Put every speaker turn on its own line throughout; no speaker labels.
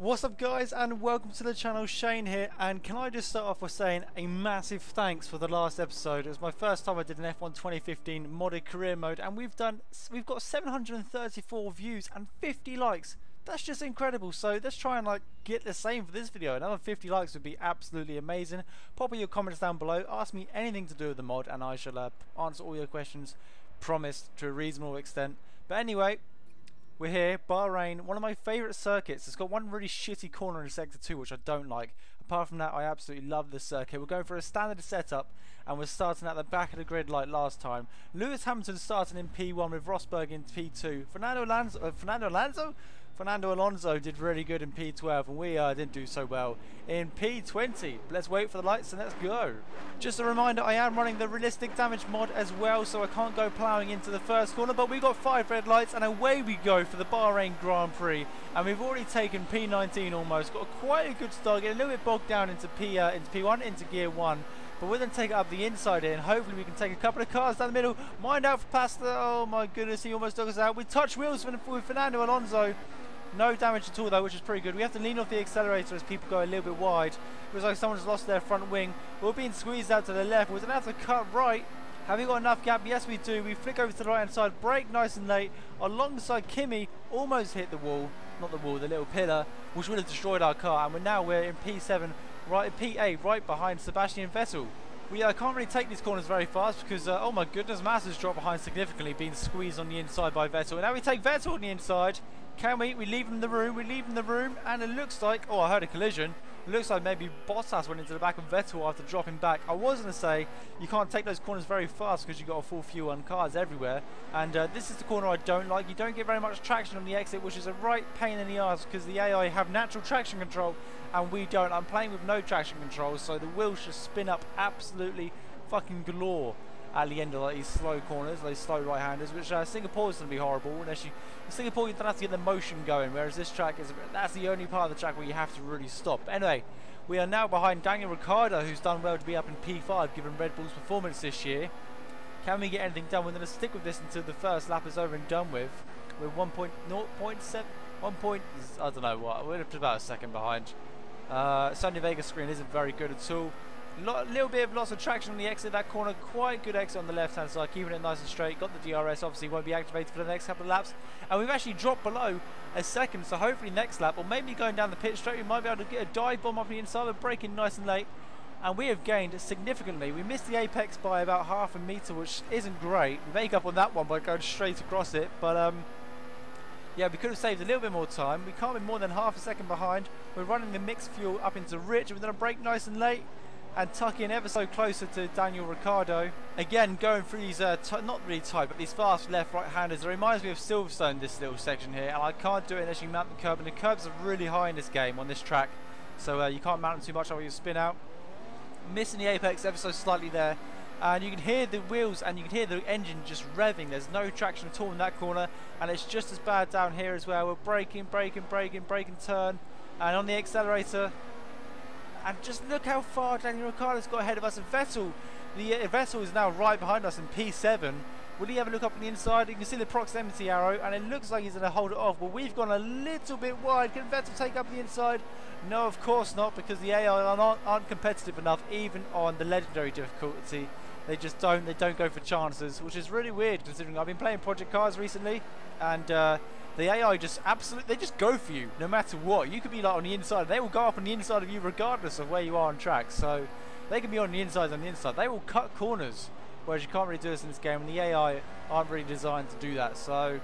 What's up guys, and welcome to the channel. Shane here, and can I just start off with saying a massive thanks for the last episode. It was my first time I did an F1 2015 modded career mode, and we've got 734 views and 50 likes. That's just incredible. So let's try and get the same for this video. Another 50 likes would be absolutely amazing. Pop your comments down below, ask me anything to do with the mod, and I shall answer all your questions, promised, to a reasonable extent. But anyway, we're here, Bahrain, one of my favourite circuits. It's got one really shitty corner in Sector 2 which I don't like. Apart from that, I absolutely love this circuit. We're going for a standard setup, and we're starting at the back of the grid like last time. Lewis Hamilton starting in P1 with Rosberg in P2. Fernando Alonso did really good in P12, and we didn't do so well in P20. But let's wait for the lights and let's go. Just a reminder, I am running the realistic damage mod as well, so I can't go ploughing into the first corner, but we've got 5 red lights and away we go for the Bahrain Grand Prix. And we've already taken P19 almost, got quite a good start, getting a little bit bogged down into P1, into gear 1. But we're going to take it up the inside here, and hopefully we can take a couple of cars down the middle. Mind out for Pasta. Oh my goodness, he almost took us out. We touch wheels with Fernando Alonso. No damage at all though, which is pretty good. We have to lean off the accelerator as people go a little bit wide. It looks like someone's lost their front wing. We're being squeezed out to the left. We're going to have to cut right. Have we got enough gap? Yes, we do. We flick over to the right hand side, brake nice and late. Alongside Kimi, almost hit the wall. Not the wall, the little pillar, which would have destroyed our car. And we're in P7, right, P8, right behind Sebastian Vettel. We can't really take these corners very fast because, oh my goodness, Massa's dropped behind significantly, being squeezed on the inside by Vettel. And now we take Vettel on the inside. Can we? We leave him in the room, and it looks like, oh, I heard a collision. It looks like maybe Bottas went into the back of Vettel after dropping back. I was going to say, you can't take those corners very fast because you've got a full fuel on cars everywhere. And this is the corner I don't like. You don't get very much traction on the exit, which is a right pain in the arse because the AI have natural traction control and we don't. I'm playing with no traction control, so the wheels just spin up absolutely fucking galore at the end of these slow corners, those slow right-handers, which Singapore is going to be horrible. Unless in Singapore you don't have to get the motion going, whereas this track that's the only part of the track where you have to really stop. Anyway, we are now behind Daniel Ricciardo, who's done well to be up in P5 given Red Bull's performance this year. Can we get anything done? We're going to stick with this until the first lap is over and done with. We're 1.0.7, I don't know what, we're about a second behind. Sony Vegas screen isn't very good at all. Little bit of loss of traction on the exit of that corner. Quite good exit on the left hand side, keeping it nice and straight. Got the DRS, obviously won't be activated for the next couple of laps, and we've actually dropped below a second, so hopefully next lap, or maybe going down the pit straight, we might be able to get a dive bomb off the inside. We're braking nice and late, and we have gained significantly. We missed the apex by about half a metre, which isn't great. We make up on that one by going straight across it, but yeah, we could have saved a little bit more time. We can't be more than half a second behind. We're running the mixed fuel up into rich, and we're going to brake nice and late and tuck in ever so closer to Daniel Ricciardo. Again, going through these, not really tight, but these fast left right-handers. It reminds me of Silverstone, this little section here, and I can't do it unless you mount the curb, and the curbs are really high in this game, on this track, so you can't mount them too much or you spin out. Missing the apex ever so slightly there, and you can hear the wheels and you can hear the engine just revving. There's no traction at all in that corner, and it's just as bad down here as well. We're braking, turn, and on the accelerator. And just look how far Daniel Ricciardo's got ahead of us. And Vettel is now right behind us in P7. Will he have a look up on the inside? You can see the proximity arrow, and it looks like he's going to hold it off. But we've gone a little bit wide. Can Vettel take up the inside? No, of course not, because the AI aren't competitive enough, even on the legendary difficulty. They just don't. They don't go for chances, which is really weird considering I've been playing Project Cars recently, and the AI just they just go for you no matter what. You could be like on the inside, they will go up on the inside of you regardless of where you are on track. So they can be on the inside. They will cut corners, whereas you can't really do this in this game, and the AI aren't really designed to do that. So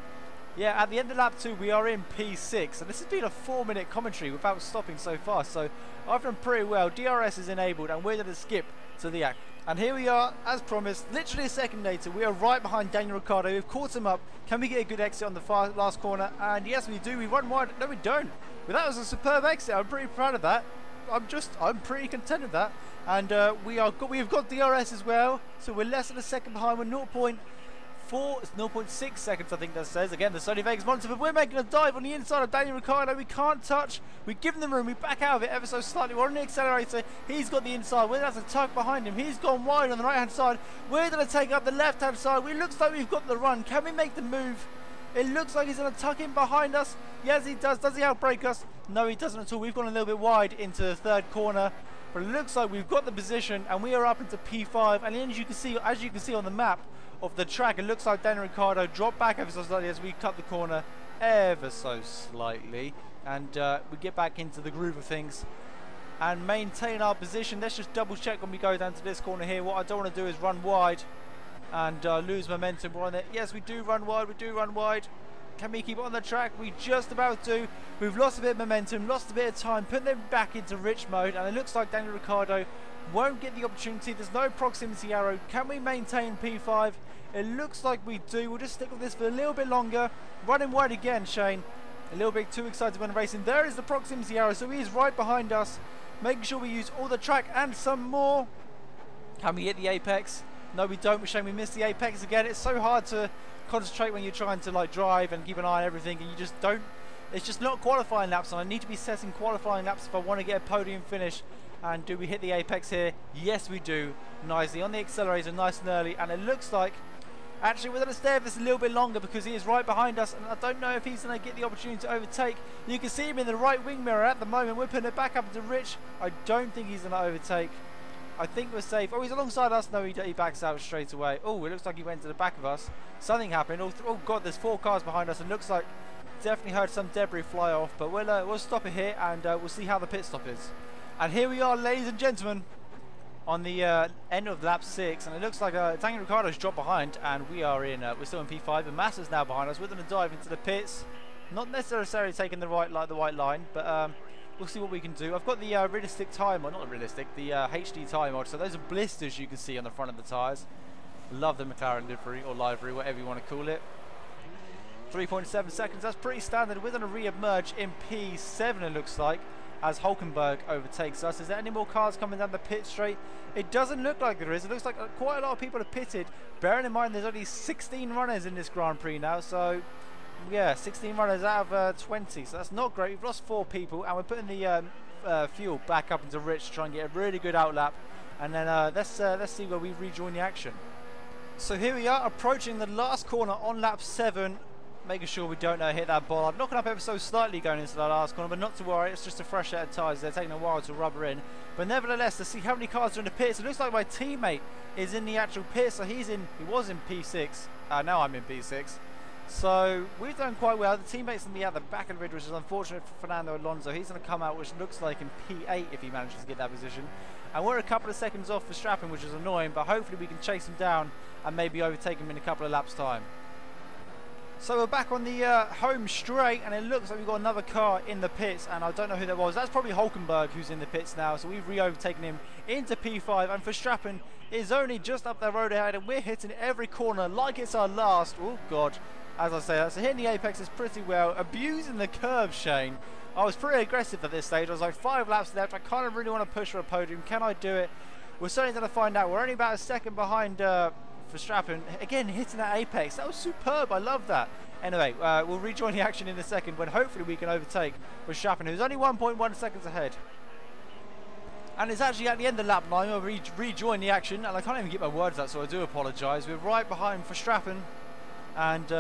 yeah, at the end of lap 2 we are in P6, and this has been a 4-minute commentary without stopping so far. So I've done pretty well. DRS is enabled, and we're going to skip to the act. And here we are, as promised, literally a second later. We are right behind Daniel Ricciardo. We've caught him up. Can we get a good exit on the last corner? And yes, we do. We run wide. No, we don't. But that was a superb exit. I'm pretty proud of that. I'm pretty content with that. And we've got DRS as well. So we're less than a second behind. We're 0.6 seconds, I think that says. Again, the Sony Vegas monitor, but we're making a dive on the inside of Daniel Ricciardo. We can't touch. We give him the room. We back out of it ever so slightly. We're on the accelerator. He's got the inside. We're going to have to tuck behind him. He's gone wide on the right-hand side. We're going to take up the left-hand side. It looks like we've got the run. Can we make the move? It looks like he's going to tuck in behind us. Yes, he does. Does he outbrake us? No, he doesn't at all. We've gone a little bit wide into the third corner. But it looks like we've got the position and we are up into P5. And as you can see on the map of the track, it looks like Daniel Ricciardo dropped back ever so slightly as we cut the corner ever so slightly. And we get back into the groove of things and maintain our position. Let's just double check when we go down to this corner here. What I don't want to do is run wide and lose momentum. We're on it. Yes, we do run wide. We do run wide. Can we keep it on the track? We just about do. We've lost a bit of momentum, lost a bit of time, putting them back into rich mode, and it looks like Daniel Ricciardo won't get the opportunity. There's no proximity arrow. Can we maintain P5? It looks like we do. We'll just stick with this for a little bit longer. Running wide again, Shane. A little bit too excited when racing. There is the proximity arrow, so he is right behind us, making sure we use all the track and some more. Can we hit the apex? No, we don't. Shane, we missed the apex again. It's so hard to concentrate when you're trying to like drive and keep an eye on everything, and you just don't. It's just not qualifying laps, and I need to be setting qualifying laps if I want to get a podium finish. And do we hit the apex here? Yes, we do. Nicely on the accelerator, nice and early, and it looks like actually we're going to stay with this a little bit longer because he is right behind us, and I don't know if he's going to get the opportunity to overtake. You can see him in the right wing mirror at the moment. We're putting it back up into Rich. I don't think he's going to overtake. I think we're safe. Oh, he's alongside us. No, he backs out straight away. Oh, it looks like he went to the back of us. Something happened. Oh God, there's 4 cars behind us. It looks like definitely heard some debris fly off. But we'll stop it here and we'll see how the pit stop is. And here we are, ladies and gentlemen, on the end of lap 6. And it looks like Daniel Ricciardo's dropped behind, and we are in. We're still in P5. And Massa's now behind us. We're going to dive into the pits. Not necessarily taking the white line, but. We'll see what we can do. I've got the realistic tyre mod, not realistic, the HD tyre mod. So those are blisters you can see on the front of the tyres. Love the McLaren livery or livery, whatever you want to call it. 3.7 seconds, that's pretty standard. We're going to re-emerge in P7 it looks like, as Hulkenberg overtakes us. Is there any more cars coming down the pit straight? It doesn't look like there is. It looks like quite a lot of people have pitted. Bearing in mind there's only 16 runners in this Grand Prix now, so yeah, 16 runners out of 20, so that's not great. We've lost 4 people, and we're putting the fuel back up into Rich to try and get a really good outlap, and then let's see where we rejoin the action. So here we are, approaching the last corner on lap 7, making sure we don't hit that bollard. Knocking up ever so slightly going into that last corner, but not to worry, it's just a fresh set of tyres. They're taking a while to rubber in, but nevertheless, let's see how many cars are in the pits. It looks like my teammate is in the actual pit, so he was in P6. Now I'm in P6. So we've done quite well. The teammates in at the back of the grid, which is unfortunate for Fernando Alonso. He's going to come out, which looks like in P8 if he manages to get that position. And we're a couple of seconds off for Verstappen, which is annoying, but hopefully we can chase him down and maybe overtake him in a couple of laps' time. So we're back on the home straight, and it looks like we've got another car in the pits, and I don't know who that was. That's probably Hulkenberg who's in the pits now, so we've re-overtaken him into P5, and Verstappen is only just up the road ahead, and we're hitting every corner like it's our last. Oh God. As I say, so hitting the apexes pretty well, abusing the curve, Shane. I was pretty aggressive at this stage. I was like 5 laps left. I kind of really want to push for a podium. Can I do it? We're certainly going to find out. We're only about a second behind Verstappen. Again, hitting that apex. That was superb. I love that. Anyway, we'll rejoin the action in a second when hopefully we can overtake Verstappen, who's only 1.1 seconds ahead. And it's actually at the end of lap 9 where we rejoin the action, and I can't even get my words out, so I do apologise. We're right behind Verstappen. And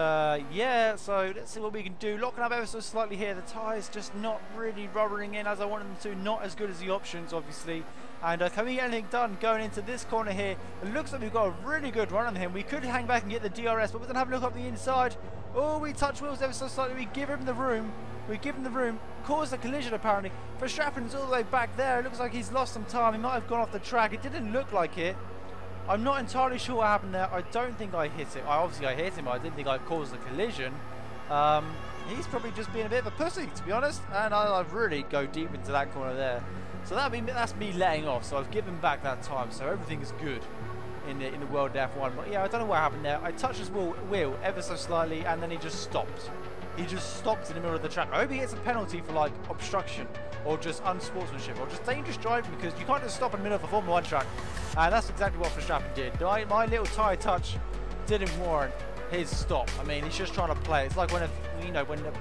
yeah, so let's see what we can do. Locking up ever so slightly here. The tyres just not really rubbering in as I wanted them to. Not as good as the options, obviously. And can we get anything done going into this corner here? It looks like we've got a really good run on him. We could hang back and get the DRS, but we're going to have a look up the inside. Oh, we touch wheels ever so slightly. We give him the room. We give him the room. Caused a collision, apparently. Verstappen's all the way back there. It looks like he's lost some time. He might have gone off the track. It didn't look like it. I'm not entirely sure what happened there. I don't think I hit it. Obviously I hit him, but I didn't think I caused the collision. He's probably just being a bit of a pussy, to be honest. And I'd really go deep into that corner there. So that's me letting off. So I've given back that time. So everything is good in the world of F1. But yeah, I don't know what happened there. I touched his wheel ever so slightly, and then he just stopped. He just stopped in the middle of the track. I hope he gets a penalty for like obstruction, or just unsportsmanship, or just dangerous driving, because you can't just stop in the middle of a Formula 1 track. And that's exactly what Verstappen did. My little tyre touch didn't warrant his stop. I mean, he's just trying to play. It's like when a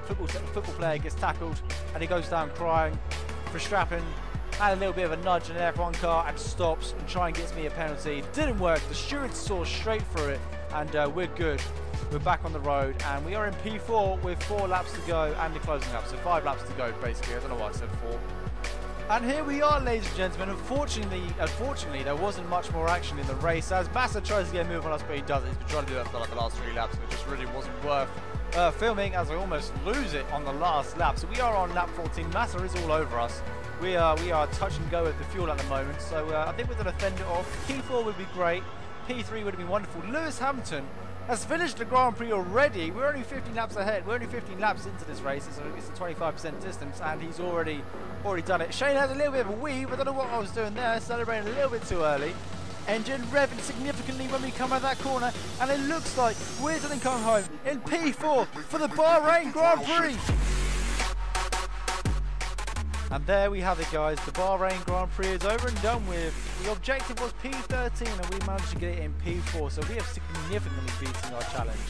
football player gets tackled and he goes down crying. Verstappen had a little bit of a nudge in an F1 car and stops and tries and gets me a penalty. It didn't work. The stewards saw straight through it, and we're good. we're back on the road, and we are in P4 with 4 laps to go and the closing lap, so 5 laps to go basically. I don't know why I said 4. And here we are, ladies and gentlemen. Unfortunately, there wasn't much more action in the race as Massa tries to get a move on us, but he doesn't. He's been trying to do that for like the last 3 laps, and it just really wasn't worth filming, as I almost lose it on the last lap. So we are on lap 14. Massa is all over us. We are touch and go with the fuel at the moment, so I think we're going to fend it off. P4 would be great. P3 would have been wonderful. Lewis Hamilton has finished the Grand Prix already. We're only 15 laps ahead. We're only 15 laps into this race. It's a 25% distance, and he's already done it. Shane has a little bit of a weave. I don't know what I was doing there. Celebrating a little bit too early. Engine revving significantly when we come out that corner, and it looks like we're going to come home in P4 for the Bahrain Grand Prix. And there we have it, guys. The Bahrain Grand Prix is over and done with. The objective was P13 and we managed to get it in P4, so we have significantly beaten our challenge.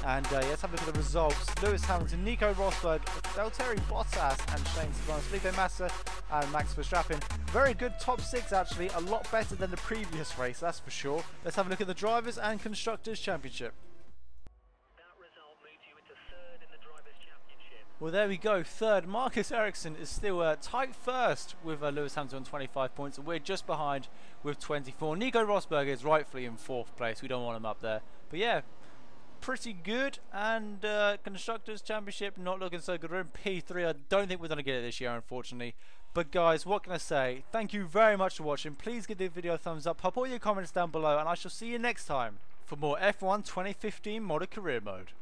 And let's have a look at the results. Lewis Hamilton, Nico Rosberg, Valtteri Bottas and Shane Savannah, Felipe Massa and Max Verstappen. Very good top 6 actually, a lot better than the previous race, that's for sure. Let's have a look at the Drivers' and Constructors' Championship. Well, there we go, third. Marcus Ericsson is still tight first with Lewis Hamilton on 25 points, and we're just behind with 24. Nico Rosberg is rightfully in 4th place. We don't want him up there. But yeah, pretty good. And Constructors' Championship not looking so good. We're in P3. I don't think we're going to get it this year, unfortunately. But guys, what can I say? Thank you very much for watching. Please give the video a thumbs up. Pop all your comments down below, and I shall see you next time for more F1 2015 Modded Career Mode.